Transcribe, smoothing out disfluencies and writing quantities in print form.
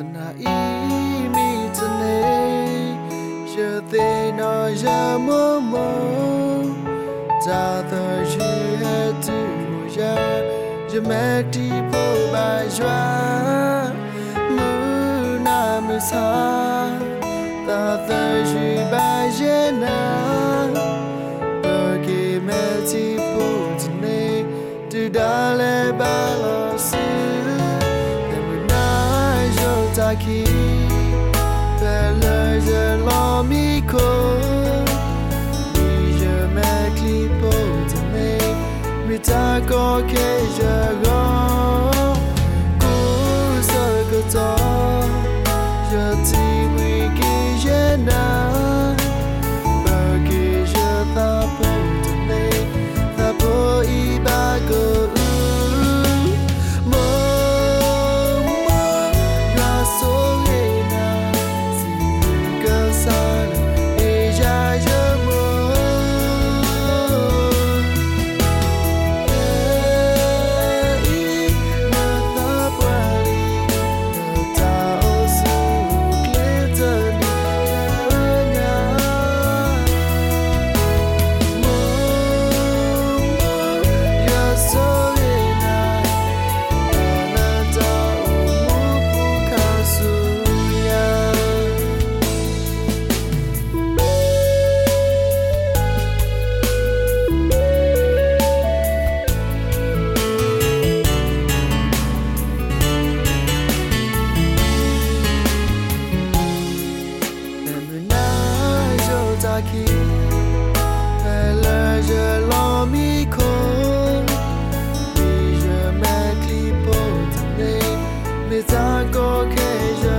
na i mi tane je te no ya mo mo ta the je tu ya je me ti po ba jwa mu na mu sa ta the je ba je na ke me ti po tane tu da le ba lo su Taki Bella je l'amico Je me clipo de me Mita ko ke je go Kusa ko to Je ti wi ke je na Ba ke je ta po de me Ta po I ba go Taki Bella je l'amico Je me clipo de me Mais encore que je